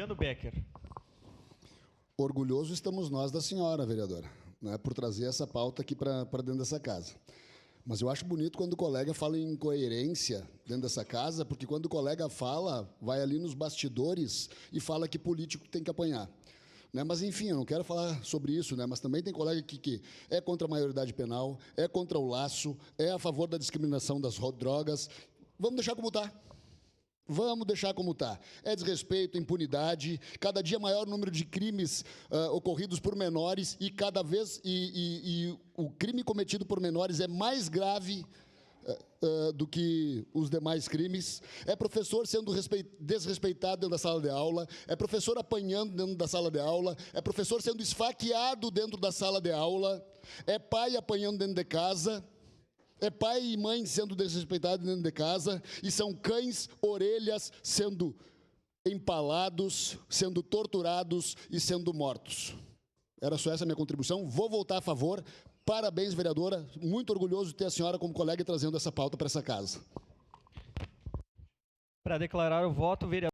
Cristiano Becker. Orgulhoso estamos nós da senhora, vereadora, né, por trazer essa pauta aqui para dentro dessa casa. Mas eu acho bonito quando o colega fala em incoerência dentro dessa casa, porque quando o colega fala, vai ali nos bastidores e fala que político tem que apanhar. Né? Mas, enfim, eu não quero falar sobre isso, né? Mas também tem colega que é contra a maioridade penal, é contra o laço, é a favor da discriminação das drogas. Vamos deixar como está. Vamos deixar como está. É desrespeito, impunidade, cada dia maior número de crimes ocorridos por menores e cada vez o crime cometido por menores é mais grave do que os demais crimes. É professor sendo desrespeitado dentro da sala de aula, é professor apanhando dentro da sala de aula, é professor sendo esfaqueado dentro da sala de aula, é pai apanhando dentro de casa. É pai e mãe sendo desrespeitados dentro de casa, e são cães, orelhas, sendo empalados, sendo torturados e sendo mortos. Era só essa a minha contribuição. Vou votar a favor. Parabéns, vereadora. Muito orgulhoso de ter a senhora como colega e trazendo essa pauta para essa casa. Para declarar o voto, vereador